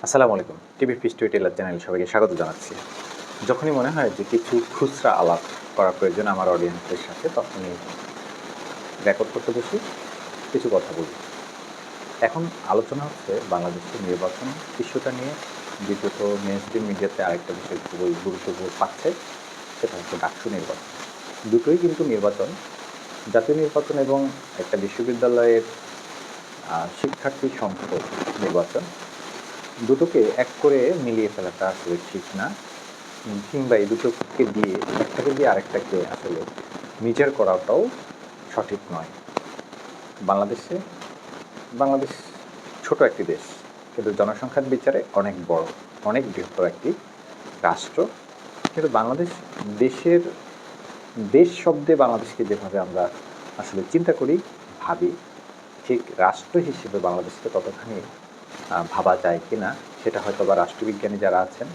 আসসালামু আলাইকুম। টিভি ফিস টেলার চ্যানেলে সবাইকে স্বাগত জানাচ্ছি। যখনই মনে হয় যে কিছু খুচরা আলাপ করা প্রয়োজন আমার অডিয়েন্সের সাথে, তখনই রেকর্ড করতে বসি, কিছু কথা বলি। এখন আলোচনা হচ্ছে বাংলাদেশের নির্বাচন ইস্যুটা নিয়ে। দ্বিতীয়ত মেইনস্ট্রিম মিডিয়াতে আরেকটা বিষয় খুবই গুরুত্ব পাচ্ছে, সেটা হচ্ছে ডাকসু নির্বাচন। দুটোই কিন্তু নির্বাচন, জাতীয় নির্বাচন এবং একটা বিশ্ববিদ্যালয়ের শিক্ষার্থী সংসদ নির্বাচন। দুটোকে এক করে মিলিয়ে ফেলাটা আসলে ঠিক না, কিংবা এই দুটোকে দিয়ে একটাকে দিয়ে আরেকটাকে আসলে মেজার করাটাও সঠিক নয়। বাংলাদেশ ছোট একটি দেশ, কিন্তু জনসংখ্যার বিচারে অনেক বড়, অনেক বৃহত্তর একটি রাষ্ট্র। কিন্তু দেশ শব্দে বাংলাদেশকে যেভাবে আমরা আসলে চিন্তা করি, ভাবি, ঠিক রাষ্ট্র হিসেবে বাংলাদেশকে ততখানি ভাবা যায় কি না, সেটা হয়তো বা রাষ্ট্রবিজ্ঞানী যারা আছেন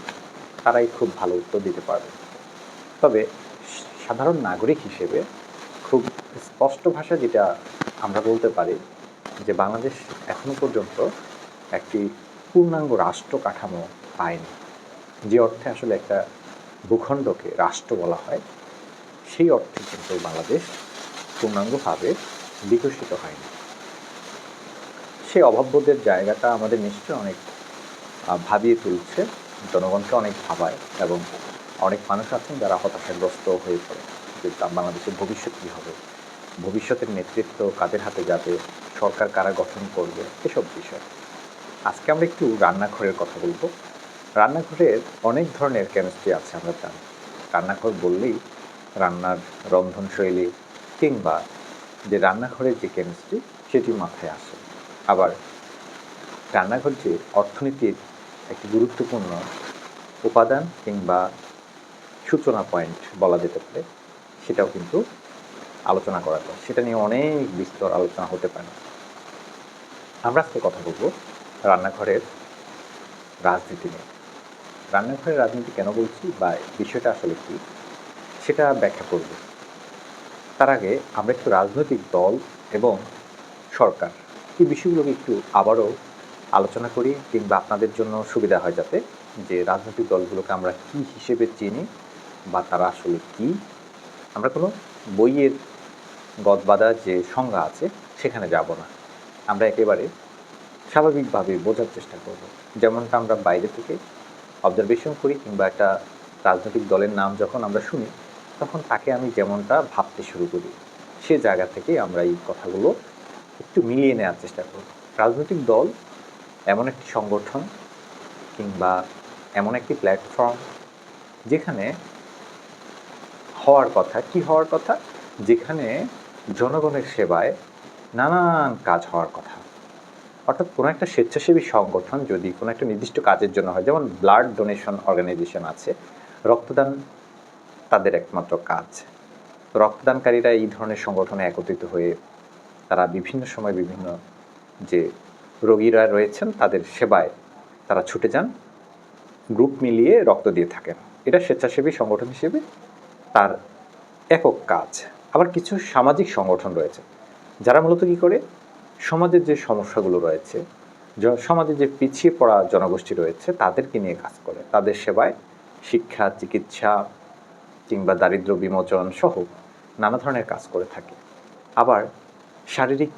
তারাই খুব ভালো উত্তর দিতে পারবে। তবে সাধারণ নাগরিক হিসেবে খুব স্পষ্ট ভাষা যেটা আমরা বলতে পারি যে বাংলাদেশ এখনো পর্যন্ত একটি পূর্ণাঙ্গ রাষ্ট্র কাঠামো পায়নি। যে অর্থে আসলে একটা ভূখণ্ডকে রাষ্ট্র বলা হয়, সেই অর্থে কিন্তু বাংলাদেশ পূর্ণাঙ্গভাবে বিকশিত হয়নি। সেই অভাববোধের জায়গাটা আমাদের নিশ্চয়ই অনেক ভাবিয়ে তুলছে, জনগণকে অনেক ভাবায়, এবং অনেক মানুষ আছেন যারা হতাশাগ্রস্ত হয়ে পড়ে যে বাংলাদেশের ভবিষ্যৎ কী হবে, ভবিষ্যতের নেতৃত্ব কাদের হাতে যাবে, সরকার কারা গঠন করবে, এসব বিষয়। আজকে আমরা একটু রান্নাঘরের কথা বলবো। রান্নাঘরের অনেক ধরনের কেমিস্ট্রি আছে, আমরা জানি। রান্নাঘর বললেই রান্নার রন্ধনশৈলী কিংবা যে রান্নাঘরের যে কেমিস্ট্রি, সেটি মাথায় আসে। আবার রান্নাঘর যে অর্থনীতির একটি গুরুত্বপূর্ণ উপাদান কিংবা সূচনা পয়েন্ট বলা যেতে পারে, সেটাও কিন্তু আলোচনা করা যায়। সেটা নিয়ে অনেক বিস্তর আলোচনা হতে পারে। আমরা আজকে কথা বলবো রান্নাঘরের রাজনীতি নিয়ে। রান্নাঘরের রাজনীতি কেন বলছি বা বিষয়টা আসলে কী, সেটা ব্যাখ্যা করব। তার আগে আমরা একটু রাজনৈতিক দল এবং সরকার, এই বিষয়গুলোকে একটু আবারও আলোচনা করি, কিংবা আপনাদের জন্য সুবিধা হয় যাতে, যে রাজনৈতিক দলগুলোকে আমরা কী হিসেবে চিনি বা তারা আসলে কী। আমরা কোনো বইয়ের গদবাঁধা যে সংজ্ঞা আছে সেখানে যাব না, আমরা একেবারে স্বাভাবিকভাবে বোঝার চেষ্টা করব। যেমনটা আমরা বাইরে থেকে অবজারভেশন করি, কিংবা একটা রাজনৈতিক দলের নাম যখন আমরা শুনি, তখন তাকে আমি যেমনটা ভাবতে শুরু করি, সে জায়গা থেকে আমরা এই কথাগুলো একটু মিলিয়ে নেওয়ার চেষ্টা করব। রাজনৈতিক দল এমন একটি সংগঠন কিংবা এমন একটি প্ল্যাটফর্ম যেখানে হওয়ার কথা, যেখানে জনগণের সেবায় নানান কাজ হওয়ার কথা। অর্থাৎ কোনো একটা স্বেচ্ছাসেবী সংগঠন যদি কোনো একটা নির্দিষ্ট কাজের জন্য হয়, যেমন ব্লাড ডোনেশন অর্গানাইজেশন আছে, রক্তদান তাদের একমাত্র কাজ। রক্তদানকারীরা এই ধরনের সংগঠনে একত্রিত হয়ে তারা বিভিন্ন সময় বিভিন্ন যে রোগীরা রয়েছেন তাদের সেবায় তারা ছুটে যান, গ্রুপ মিলিয়ে রক্ত দিয়ে থাকেন। এটা স্বেচ্ছাসেবী সংগঠন হিসেবে তার একক কাজ। আবার কিছু সামাজিক সংগঠন রয়েছে যারা মূলত কী করে, সমাজের যে সমস্যাগুলো রয়েছে, সমাজে যে পিছিয়ে পড়া জনগোষ্ঠী রয়েছে তাদেরকে নিয়ে কাজ করে, তাদের সেবায় শিক্ষা, চিকিৎসা কিংবা দারিদ্র্য বিমোচন সহ নানা ধরনের কাজ করে থাকে। আবার শারীরিক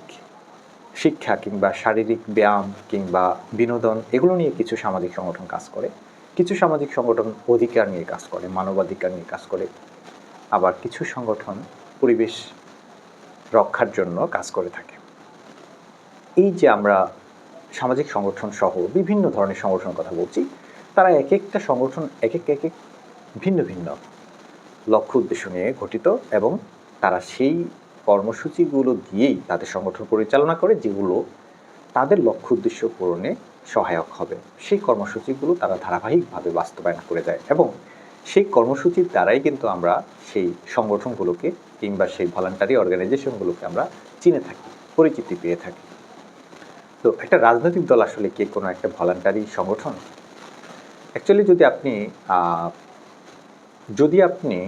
শিক্ষা কিংবা শারীরিক ব্যায়াম কিংবা বিনোদন, এগুলো নিয়ে কিছু সামাজিক সংগঠন কাজ করে। কিছু সামাজিক সংগঠন অধিকার নিয়ে কাজ করে, মানবাধিকার নিয়ে কাজ করে। আবার কিছু সংগঠন পরিবেশ রক্ষার জন্য কাজ করে থাকে। এই যে আমরা সামাজিক সংগঠন সহ বিভিন্ন ধরনের সংগঠনের কথা বলছি, তারা এক একটা সংগঠন এক এক ভিন্ন ভিন্ন লক্ষ্য উদ্দেশ্য নিয়ে গঠিত, এবং তারা সেই কর্মসূচিগুলো দিয়েই তাদের সংগঠন পরিচালনা করে, যেগুলো তাদের লক্ষ্য উদ্দেশ্য পূরণে সহায়ক হবে। সেই কর্মসূচিগুলো তারা ধারাবাহিকভাবে বাস্তবায়ন করে যায়, এবং সেই কর্মসূচির দ্বারাই কিন্তু আমরা সেই সংগঠনগুলোকে কিংবা সেই ভলান্টারি অর্গানাইজেশনগুলোকে আমরা চিনে থাকি, পরিচিতি পেয়ে থাকি। তো একটা রাজনৈতিক দল আসলে কি কোনো একটা ভলান্টারি সংগঠন? অ্যাকচুয়ালি যদি আপনি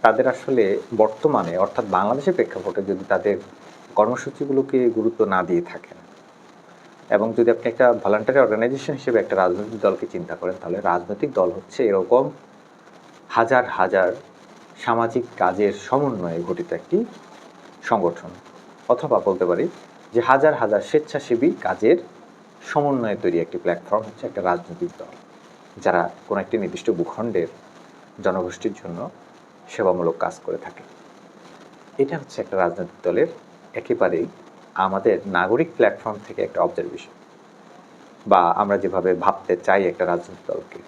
তাদের আসলে বর্তমানে, অর্থাৎ বাংলাদেশের প্রেক্ষাপটে যদি তাদের কর্মসূচিগুলোকে গুরুত্ব না দিয়ে থাকেন, এবং যদি আপনি একটা ভলান্টারি অর্গানাইজেশন হিসেবে একটা রাজনৈতিক দলকে চিন্তা করেন, তাহলে রাজনৈতিক দল হচ্ছে এরকম হাজার হাজার সামাজিক কাজের সমন্বয়ে গঠিত একটি সংগঠন, অথবা বলতে পারি যে হাজার হাজার স্বেচ্ছাসেবী কাজের সমন্বয়ে তৈরি একটি প্ল্যাটফর্ম হচ্ছে একটা রাজনৈতিক দল, যারা কোনো একটি নির্দিষ্ট ভূখণ্ডের জনগোষ্ঠীর জন্য সেবামূলক কাজ করে থাকে। এটা হচ্ছে একটা রাজনৈতিক দলের একেবারেই আমাদের নাগরিক প্ল্যাটফর্ম থেকে একটা অবজারভেশন, বা আমরা যেভাবে ভাবতে চাই একটা রাজনৈতিক দলকে।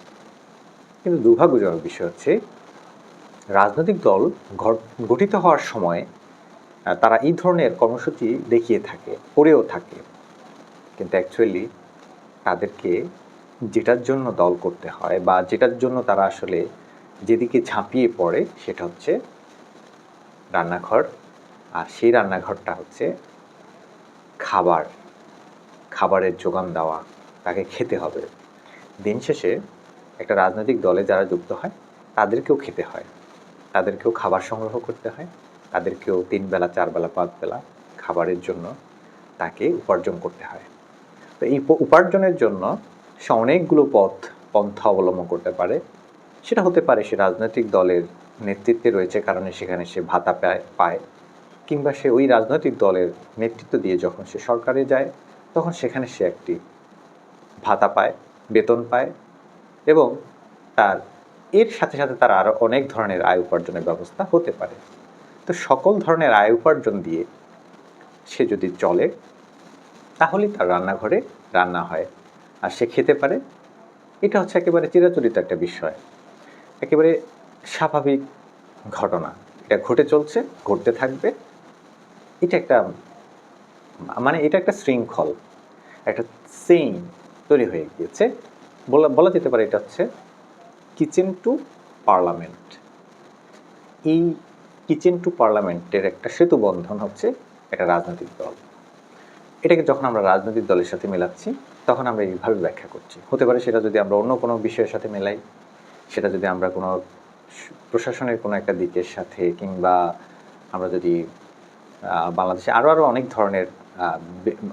কিন্তু দুর্ভাগ্যজনক বিষয় হচ্ছে রাজনৈতিক দল গঠিত হওয়ার সময় তারা এই ধরনের কর্মসূচি দেখিয়ে থাকে, করেও থাকে, কিন্তু অ্যাকচুয়ালি তাদেরকে যেটার জন্য দল করতে হয় বা যেটার জন্য তারা আসলে যেদিকে ঝাঁপিয়ে পড়ে সেটা হচ্ছে রান্নাঘর। আর সেই রান্নাঘরটা হচ্ছে খাবারের যোগান দেওয়া, তাকে খেতে হবে। দিন শেষে একটা রাজনৈতিক দলে যারা যুক্ত হয় তাদেরকেও খেতে হয়, তাদেরকেও খাবার সংগ্রহ করতে হয়, তাদেরকেও 3 বেলা 4 বেলা 5 বেলা খাবারের জন্য তাকে উপার্জন করতে হয়। তো এই উপার্জনের জন্য সে অনেকগুলো পন্থা অবলম্বন করতে পারে। সেটা হতে পারে সে রাজনৈতিক দলের নেতৃত্বে রয়েছে কারণে সেখানে সে ভাতা পায়, কিংবা সে ওই রাজনৈতিক দলের নেতৃত্ব দিয়ে যখন সে সরকারে যায় তখন সেখানে সে একটি ভাতা পায়, বেতন পায়, এবং তার এর সাথে সাথে তার আরও অনেক ধরনের আয় উপার্জনের ব্যবস্থা হতে পারে। তো সকল ধরনের আয় উপার্জন দিয়ে সে যদি চলে তাহলেই তার রান্নাঘরে রান্না হয় আর সে খেতে পারে। এটা হচ্ছে একেবারে চিরাচরিত একটা বিষয়, একেবারে স্বাভাবিক ঘটনা। এটা ঘটে চলছে, ঘটতে থাকবে। এটা একটা শৃঙ্খল, একটা সেইং তৈরি হয়ে গিয়েছে। বলা যেতে পারে এটা হচ্ছে কিচেন টু পার্লামেন্ট। এই কিচেন টু পার্লামেন্টের একটা সেতু বন্ধন হচ্ছে একটা রাজনৈতিক দল। এটাকে যখন আমরা রাজনৈতিক দলের সাথে মেলাচ্ছি তখন আমরা এইভাবে ব্যাখ্যা করছি। হতে পারে সেটা যদি আমরা অন্য কোনো বিষয়ের সাথে মেলাই, সেটা যদি আমরা কোনো প্রশাসনের কোনো একটা দিকের সাথে, কিংবা আমরা যদি বাংলাদেশে আরও অনেক ধরনের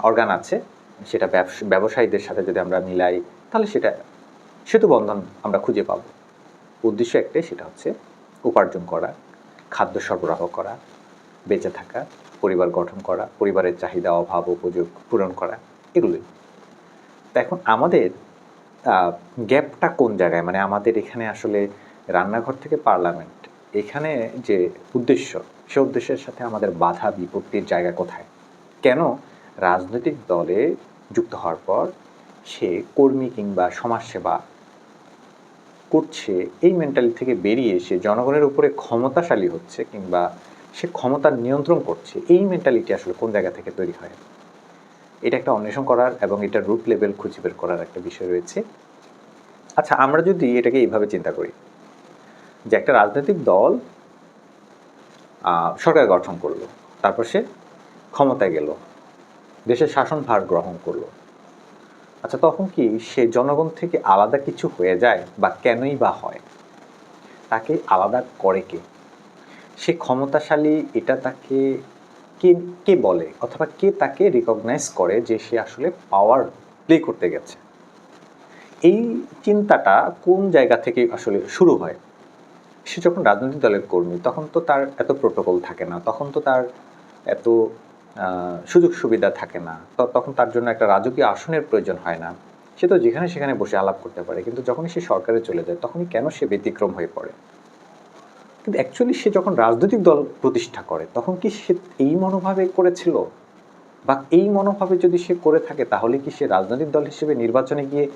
অর্গান আছে, সেটা ব্যবসায়ীদের সাথে যদি আমরা মিলাই, তাহলে সেটা সেতুবন্ধন আমরা খুঁজে পাব। উদ্দেশ্য একটাই, সেটা হচ্ছে উপার্জন করা, খাদ্য সরবরাহ করা, বেঁচে থাকা, পরিবার গঠন করা, পরিবারের চাহিদা অভাব উপযোগ পূরণ করা, এগুলোই। তো এখন আমাদের গ্যাপটা কোন জায়গায়? মানে আমাদের এখানে আসলে রান্নাঘর থেকে পার্লামেন্ট, এখানে যে উদ্দেশ্য, সে উদ্দেশ্যের সাথে আমাদের বাধা বিপত্তির জায়গা কোথায়? কেন রাজনৈতিক দলে যুক্ত হওয়ার পর সে কর্মী কিংবা সমাজসেবা করছে, এই মেন্টালিটি থেকে বেরিয়ে সে জনগণের উপরে ক্ষমতাশালী হচ্ছে কিংবা সে ক্ষমতার নিয়ন্ত্রণ করছে, এই মেন্টালিটি আসলে কোন জায়গা থেকে তৈরি হয়? এটা একটা অন্বেষণ করার এবং এটা রুট লেভেল খুঁজে বের করার একটা বিষয় রয়েছে। আচ্ছা, আমরা যদি এটাকে এইভাবে চিন্তা করি যে একটা রাজনৈতিক দল সরকার গঠন করলো, তারপর সে ক্ষমতায় গেল, দেশের শাসনভার গ্রহণ করলো। আচ্ছা, তখন কি সে জনগণ থেকে আলাদা কিছু হয়ে যায়, বা কেনই বা হয়? তাকে আলাদা করে কে? সে ক্ষমতাশালী, এটা তাকে কে বলে, অথবা কে তাকে রিকগনাইজ করে যে সে আসলে পাওয়ার প্লে করতে গেছে? এই চিন্তাটা কোন জায়গা থেকে আসলে শুরু হয়? সে যখন রাজনৈতিক দলের কর্মী তখন তো তার এত প্রোটোকল থাকে না, তখন তো তার এত সুযোগ সুবিধা থাকে না, তখন তার জন্য একটা রাজকীয় আসনের প্রয়োজন হয় না। সে তো যেখানে সেখানে বসে আলাপ করতে পারে। কিন্তু যখনই সে সরকারে চলে যায় তখনই কেন সে ব্যতিক্রম হয়ে পড়ে? কিন্তু অ্যাকচুয়ালি সে যখন রাজনৈতিক দল প্রতিষ্ঠা করে তখন কি সে এই মনোভাবে করেছিল? বা এই মনোভাবে যদি সে করে থাকে তাহলে কি সে রাজনৈতিক দল হিসেবে নির্বাচনে গিয়ে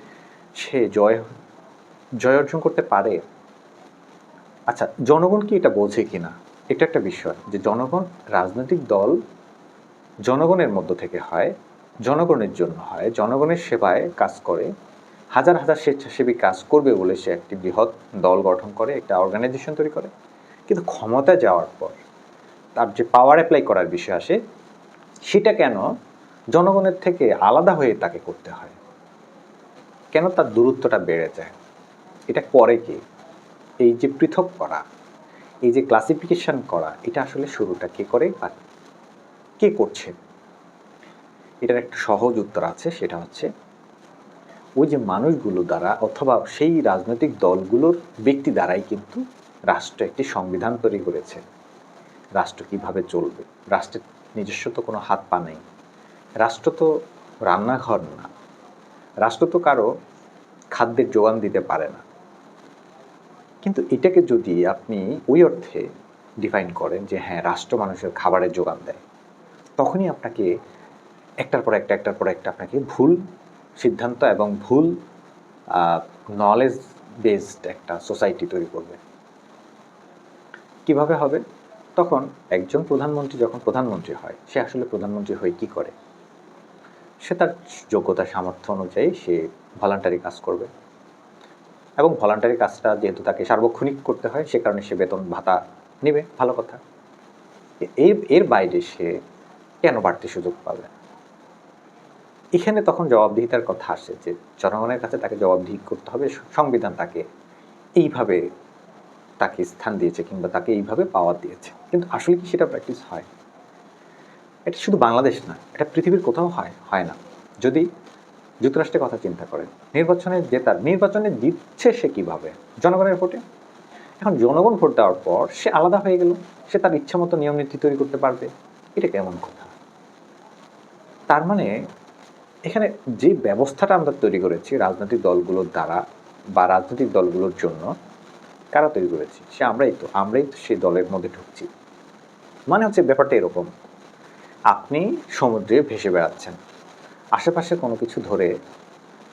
সে জয় অর্জন করতে পারে? আচ্ছা, জনগণ কি এটা বোঝে কিনা, এটা একটা বিষয়। যে জনগণ, রাজনৈতিক দল জনগণের মধ্য থেকে হয়, জনগণের জন্য হয়, জনগণের সেবায় কাজ করে, হাজার হাজার স্বেচ্ছাসেবী কাজ করবে বলে সে একটি বৃহৎ দল গঠন করে, একটা অর্গানাইজেশন তৈরি করে। কিন্তু ক্ষমতায় যাওয়ার পর তার যে পাওয়ার অ্যাপ্লাই করার বিষয় আসে, সেটা কেন জনগণের থেকে আলাদা হয়ে তাকে করতে হয়? কেন তার দূরত্বটা বেড়ে যায়? এটা করে কি? এই যে পৃথক করা, এই যে ক্লাসিফিকেশন করা, এটা আসলে শুরুটা কে করে আর কে করছে? এটার একটা সহজ উত্তর আছে, সেটা হচ্ছে ওই যে মানুষগুলো দ্বারা অথবা সেই রাজনৈতিক দলগুলোর ব্যক্তি দ্বারাই কিন্তু রাষ্ট্র একটি সংবিধান তৈরি করেছে। রাষ্ট্র কিভাবে চলবে, রাষ্ট্রের নিজস্ব তো কোনো হাত পা নেই। রাষ্ট্র তো রান্নাঘর না, রাষ্ট্র তো কারো খাদ্যের যোগান দিতে পারে না। কিন্তু এটাকে যদি আপনি ওই অর্থে ডিফাইন করেন যে হ্যাঁ রাষ্ট্র মানুষের খাবারের যোগান দেয়, তখনই আপনাকে একটার পর একটা আপনাকে ভুল সিদ্ধান্ত এবং ভুল নলেজ বেসড একটা সোসাইটি তৈরি করবে। কিভাবে হবে? তখন একজন প্রধানমন্ত্রী যখন প্রধানমন্ত্রী হয়, সে আসলে প্রধানমন্ত্রী হয়ে কি করে? সে তার যোগ্যতা সামর্থ্য অনুযায়ী সে ভলান্টারি কাজ করবে, এবং ভলান্টারি কাজটা যেহেতু তাকে সার্বক্ষণিক করতে হয়, সে কারণে সে বেতন ভাতা নেবে, ভালো কথা। এর বাইরে সে কেন বাড়তি সুযোগ পাবে? এখানে তখন জবাবদিহিতার কথা আসে যে জনগণের কাছে তাকে জবাবদিহি করতে হবে, সংবিধান তাকে এইভাবে তাকে স্থান দিয়েছে কিংবা তাকে এইভাবে পাওয়ার দিয়েছে। কিন্তু আসলে কি সেটা প্র্যাকটিস হয়? এটা শুধু বাংলাদেশ না, এটা পৃথিবীর কোথাও হয় না। যদি যুক্তরাষ্ট্রের কথা চিন্তা করেন, নির্বাচনে জিতছে সে কিভাবে? জনগণের ভোটে। এখন জনগণ ভোট দেওয়ার পর সে আলাদা হয়ে গেল, সে তার ইচ্ছা মতো নিয়ম নীতি তৈরি করতে পারবে। এটা কেমন কথা? তার মানে এখানে যে ব্যবস্থাটা আমরা তৈরি করেছি রাজনৈতিক দলগুলোর দ্বারা বা রাজনৈতিক দলগুলোর জন্য, কারা তৈরি করেছি? আমরাই তো সেই দলের মধ্যে ঢুকছি। মানে হচ্ছে ব্যাপারটা এরকম, আপনি সমুদ্রে ভেসে বেড়াচ্ছেন, আশেপাশে কোনো কিছু ধরে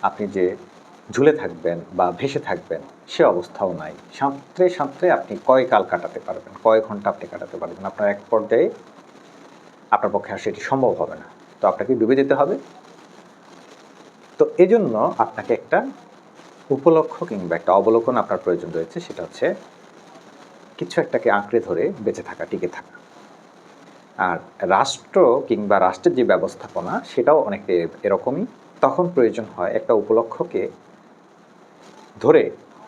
আপনি যে ঝুলে থাকবেন বা ভেসে থাকবেন সে অবস্থাও নাই। সাঁতরে সাঁতরে আপনি কয় কাল কাটাতে পারবেন, কয় ঘন্টা আপনি কাটাতে পারবেন? আপনার এক পর্যায়ে আপনার পক্ষে আর সেটি সম্ভব হবে না। তো আপনাকে ডুবে যেতে হবে। তো এজন্য আপনাকে একটা উপলক্ষ কিংবা একটা অবলোকন আপনার প্রয়োজন রয়েছে, সেটা হচ্ছে কিছু একটাকে আঁকড়ে ধরে বেঁচে থাকা, টিকে থাকা। আর রাষ্ট্র কিংবা রাষ্ট্রের যে ব্যবস্থাপনা সেটাও অনেকটা এরকমই। তখন প্রয়োজন হয় একটা উপলক্ষকে ধরে,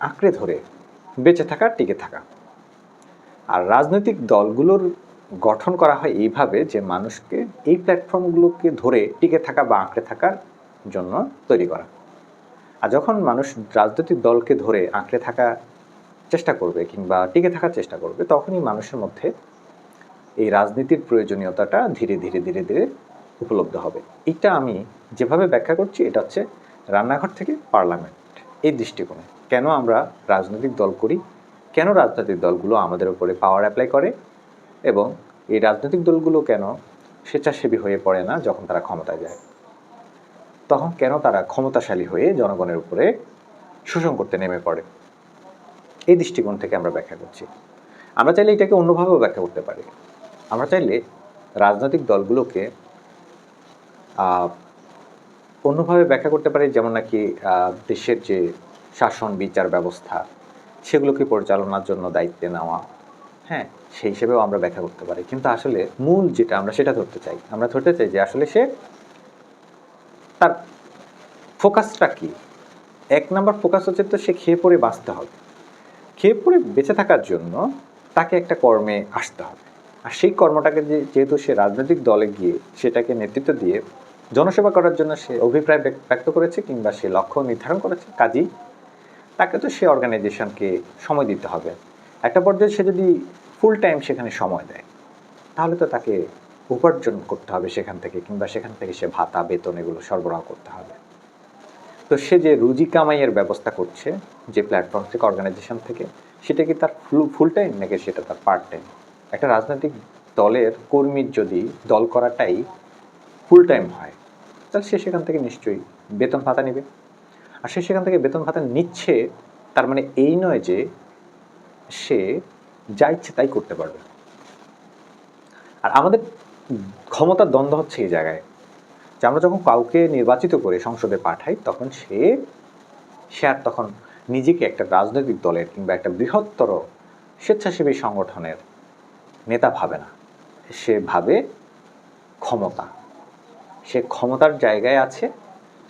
আঁকড়ে ধরে বেঁচে থাকা, টিকে থাকা। আর রাজনৈতিক দলগুলোর গঠন করা হয় এইভাবে যে মানুষকে এই প্ল্যাটফর্মগুলোকে ধরে টিকে থাকা বা আঁকড়ে থাকার জন্য তৈরি করা। আর যখন মানুষ রাজনৈতিক দলকে ধরে আঁকড়ে থাকার চেষ্টা করবে কিংবা টিকে থাকার চেষ্টা করবে, তখনই মানুষের মধ্যে এই রাজনীতির প্রয়োজনীয়তাটা ধীরে ধীরে ধীরে ধীরে উপলব্ধ হবে। এটা আমি যেভাবে ব্যাখ্যা করছি, এটা হচ্ছে রান্নাঘর থেকে পার্লামেন্ট, এই দৃষ্টিকোণে। কেন আমরা রাজনৈতিক দল করি, কেন রাজনৈতিক দলগুলো আমাদের উপরে পাওয়ার অ্যাপ্লাই করে, এবং এই রাজনৈতিক দলগুলো কেন স্বেচ্ছাসেবী হয়ে পড়ে না যখন তারা ক্ষমতায় যায়, তখন কেন তারা ক্ষমতাশালী হয়ে জনগণের উপরে শোষণ করতে নেমে পড়ে, এই দৃষ্টিকোণ থেকে আমরা ব্যাখ্যা করছি। আমরা চাইলে এটাকে অন্যভাবেও ব্যাখ্যা করতে পারি। আমরা চাইলে রাজনৈতিক দলগুলোকে অন্যভাবে ব্যাখ্যা করতে পারি, যেমন নাকি দেশের যে শাসন বিচার ব্যবস্থা সেগুলোকে পরিচালনার জন্য দায়িত্বে নেওয়া, হ্যাঁ, সেই হিসেবেও আমরা ব্যাখ্যা করতে পারি। কিন্তু আসলে মূল যেটা আমরা সেটা ধরতে চাই, আমরা ধরতে চাই যে আসলে সে তার ফোকাসটা কি। এক নাম্বার ফোকাস হচ্ছে তো সে খেয়ে পরে বাঁচতে হবে। খেয়ে পরে বেঁচে থাকার জন্য তাকে একটা কর্মে আসতে হবে। আর সেই কর্মটাকে যেহেতু সে রাজনৈতিক দলে গিয়ে সেটাকে নেতৃত্ব দিয়ে জনসেবা করার জন্য সে অভিপ্রায় ব্যক্ত করেছে কিংবা সে লক্ষ্য নির্ধারণ করেছে, কাজেই তাকে তো সে অর্গানাইজেশনকে সময় দিতে হবে। একটা পর্যায়ে সে যদি ফুল টাইম সেখানে সময় দেয়, তাহলে তো তাকে উপার্জন করতে হবে সেখান থেকে, কিংবা সেখান থেকে সে ভাতা বেতন এগুলো সরবরাহ করতে হবে। তো সে যে রুজি কামাইয়ের ব্যবস্থা করছে যে প্ল্যাটফর্ম থেকে, অর্গানাইজেশন থেকে, সেটা কি তার ফুল টাইম নাকি সেটা তার পার্ট টাইম? একটা রাজনৈতিক দলের কর্মীর যদি দল করাটাই ফুল টাইম হয়, তাহলে সে সেখান থেকে নিশ্চয়ই বেতন ভাতা নেবে। আর সে সেখান থেকে বেতন ভাতা নিচ্ছে, তার মানে এই নয় যে সে যা ইচ্ছে তাই করতে পারবে। আর আমাদের ক্ষমতার দ্বন্দ্ব হচ্ছে এই জায়গায় যে আমরা যখন কাউকে নির্বাচিত করে সংসদে পাঠাই, তখন সে আর তখন নিজেকে একটা রাজনৈতিক দলের কিংবা একটা বৃহত্তর স্বেচ্ছাসেবী সংগঠনের নেতা ভাবে না। সে ভাবে ক্ষমতা, সে ক্ষমতার জায়গায় আছে,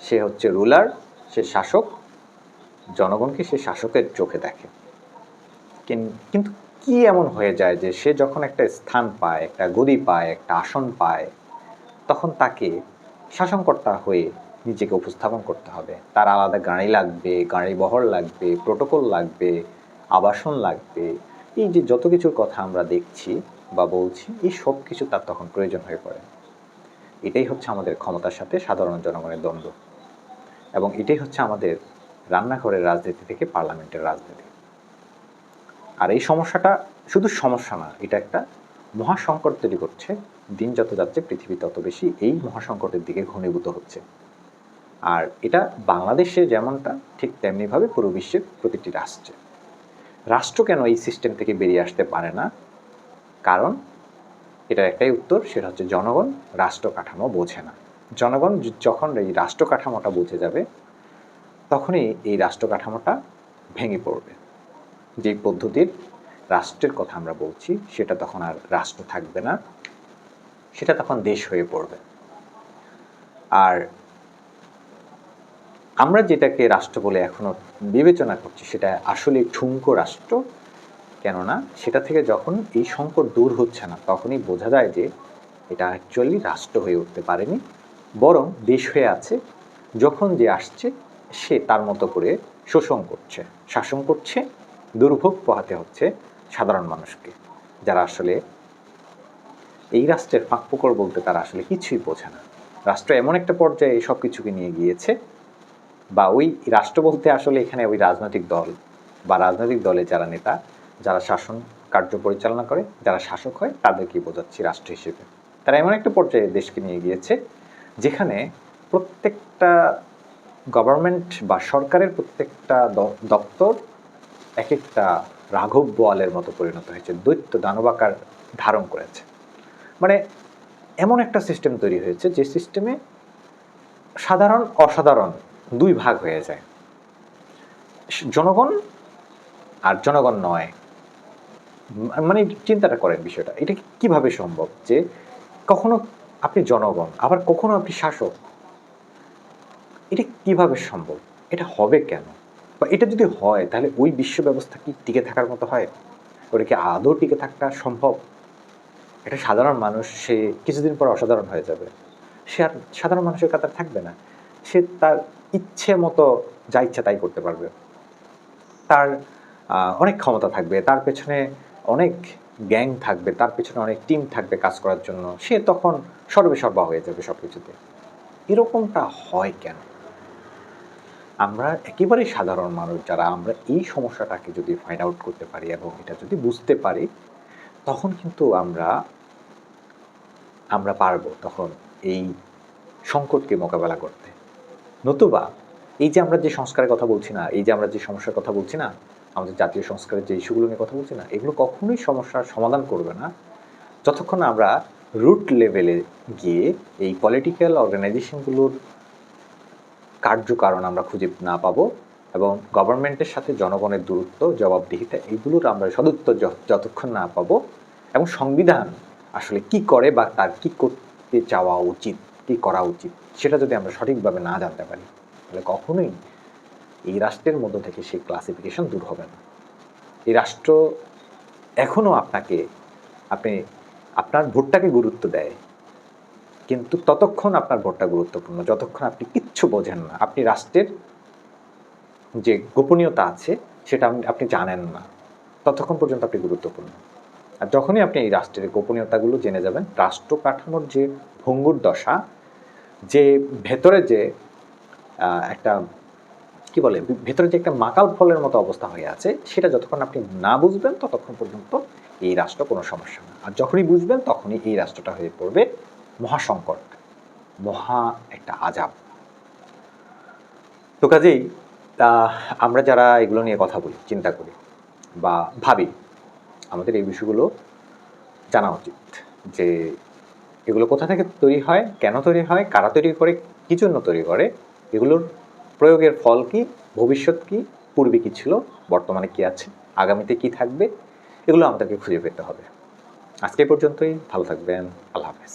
সে হচ্ছে রুলার, সে শাসক, জনগণকে সে শাসকের চোখে দেখে। কিন্তু কি এমন হয়ে যায় যে সে যখন একটা স্থান পায়, একটা গদি পায়, একটা আসন পায়, তখন তাকে শাসনকর্তা হয়ে নিজেকে উপস্থাপন করতে হবে। তার আলাদা গাড়ি লাগবে, গাড়ি বহর লাগবে, প্রোটোকল লাগবে, আবাসন লাগবে। এই যে যত কিছুর কথা আমরা দেখছি বা বলছি, এই সব কিছু তার তখন প্রয়োজন হয়ে পড়ে। এটাই হচ্ছে আমাদের ক্ষমতার সাথে সাধারণ জনগণের দ্বন্দ্ব, এবং এটাই হচ্ছে আমাদের রান্নাঘরের রাজনীতি থেকে পার্লামেন্টের রাজনীতি। আর এই সমস্যাটা শুধু সমস্যা না, এটা একটা মহাসংকট তৈরি করছে। দিন যত যাচ্ছে পৃথিবী তত বেশি এই মহাসংকটের দিকে ঘনীভূত হচ্ছে। আর এটা বাংলাদেশে যেমনটা, ঠিক তেমনিভাবে পুরো বিশ্বের প্রতিটি রাষ্ট্র কেন এই সিস্টেম থেকে বেরিয়ে আসতে পারে না? কারণ এটার একটাই উত্তর, সেটা হচ্ছে জনগণ রাষ্ট্র কাঠামো বোঝে না। জনগণ যখন এই রাষ্ট্র কাঠামোটা বুঝে যাবে, তখনই এই রাষ্ট্র কাঠামোটা ভেঙে পড়বে। যে পদ্ধতির রাষ্ট্রের কথা আমরা বলছি, সেটা তখন আর রাষ্ট্র থাকবে না, সেটা তখন দেশ হয়ে পড়বে। আর আমরা যেটাকে রাষ্ট্র বলে এখনো বিবেচনা করছি, সেটা আসলে ঠুনকো রাষ্ট্র। কেননা সেটা থেকে যখন এই সংকট দূর হচ্ছে না, তখনই বোঝা যায় যে এটা অ্যাকচুয়ালি রাষ্ট্র হয়ে উঠতে পারেনি, বরং দেশ হয়ে আছে। যখন যে আসছে, সে তার মতো করে শোষণ করছে, শাসন করছে, দুর্ভোগ পোহাতে হচ্ছে সাধারণ মানুষকে, যারা আসলে এই রাষ্ট্রের ফাঁকফোকর বলতে তারা আসলে কিছুই বোঝে না। রাষ্ট্র এমন একটা পর্যায়ে সব কিছুকে নিয়ে গিয়েছে, বা ওই রাষ্ট্র বলতে আসলে এখানে ওই রাজনৈতিক দল বা রাজনৈতিক দলের যারা নেতা, যারা শাসন কার্য পরিচালনা করে, যারা শাসক হয়, তাদেরকেই বোঝাচ্ছি রাষ্ট্র হিসেবে। তারা এমন একটা পর্যায়ে দেশকে নিয়ে গিয়েছে যেখানে প্রত্যেকটা গভর্নমেন্ট বা সরকারের প্রত্যেকটা দপ্তর এক একটা রাঘব বোয়ালের মতো পরিণত হয়েছে, দৈত্য দানবাকার ধারণ করেছে। মানে এমন একটা সিস্টেম তৈরি হয়েছে যে সিস্টেমে সাধারণ অসাধারণ দুই ভাগ হয়ে যায়, জনগণ আর জনগণ নয়। মানে চিন্তাটা করেন বিষয়টা, এটা কিভাবে সম্ভব যে কখনো আপনি জনগণ, আবার কখনো আপনি শাসক? এটা কিভাবে সম্ভব? এটা হবে কেন? বা এটা যদি হয়, তাহলে ওই বিশ্ব ব্যবস্থা কি টিকে থাকার মতো হয়? ওটা কি আদৌ টিকে থাকা সম্ভব? এটা সাধারণ মানুষ, সে কিছুদিন পর অসাধারণ হয়ে যাবে, সে আর সাধারণ মানুষের কাতার থাকবে না। সে তার ইচ্ছে মতো যা ইচ্ছা তাই করতে পারবে, তার অনেক ক্ষমতা থাকবে, তার পেছনে অনেক গ্যাং থাকবে, তার পেছনে অনেক টিম থাকবে কাজ করার জন্য, সে তখন সর্বেসর্বা হয়ে যাবে সব কিছুতে। এরকমটা হয় কেন? আমরা একেবারেই সাধারণ মানুষ যারা, আমরা এই সমস্যাটাকে যদি ফাইন্ড আউট করতে পারি এবং এটা যদি বুঝতে পারি, তখন কিন্তু আমরা পারবো তখন এই সংকটকে মোকাবেলা করতে। নতুবা এই যে আমরা যে সংস্কারের কথা বলছি না, এই যে আমরা যে সমস্যার কথা বলছি না, আমাদের জাতীয় সংস্কারের যে ইস্যুগুলো নিয়ে কথা বলছি না, এগুলো কখনোই সমস্যার সমাধান করবে না যতক্ষণ আমরা রুট লেভেলে গিয়ে এই পলিটিক্যাল অর্গানাইজেশনগুলোর কার্যকারণ আমরা খুঁজে না পাবো, এবং গভর্নমেন্টের সাথে জনগণের দূরত্ব, জবাবদিহিতা, এইগুলোর আমরা সদুত্তর যতক্ষণ না পাবো, এবং সংবিধান আসলে কি করে বা তার কি করতে চাওয়া উচিত, কি করা উচিত, সেটা যদি আমরা সঠিকভাবে না জানতে পারি, তাহলে কখনোই এই রাষ্ট্রের মধ্য থেকে সেই ক্লাসিফিকেশন দূর হবে না। এই রাষ্ট্র এখনও আপনি আপনার ভোটটাকে গুরুত্ব দেয়, কিন্তু ততক্ষণ আপনার ভোটটা গুরুত্বপূর্ণ যতক্ষণ আপনি কিচ্ছু বোঝেন না, আপনি রাষ্ট্রের যে গোপনীয়তা আছে সেটা আপনি জানেন না, ততক্ষণ পর্যন্ত আপনি গুরুত্বপূর্ণ। আর যখনই আপনি এই রাষ্ট্রের গোপনীয়তাগুলো জেনে যাবেন, রাষ্ট্র কাঠামোর যে ভঙ্গুর দশা, যে ভেতরে যে একটা কি বলে, ভেতরে যে একটা মাকাল ফলের মতো অবস্থা হয়ে আছে, সেটা যতক্ষণ আপনি না বুঝবেন ততক্ষণ পর্যন্ত এই রাষ্ট্র কোনো সমস্যা না। আর যখনই বুঝবেন, তখনই এই রাষ্ট্রটা হয়ে পড়বে মহাসংকট, মহা একটা আযাব। তো কাজেই আমরা যারা এগুলো নিয়ে কথা বলি, চিন্তা করি বা ভাবি, আমাদের এই বিষয়গুলো জানা উচিত যে এগুলো কোথা থেকে তৈরি হয়, কেন তৈরি হয়, কারা তৈরি করে, কী জন্য তৈরি করে, এগুলোর প্রয়োগের ফল কি, ভবিষ্যৎ কি, পূর্বে কী ছিল, বর্তমানে কী আছে, আগামীতে কী থাকবে, এগুলো আমাদেরকে খুঁজে পেতে হবে। আজকে পর্যন্তই, ভালো থাকবেন, আল্লাহ হাফেজ।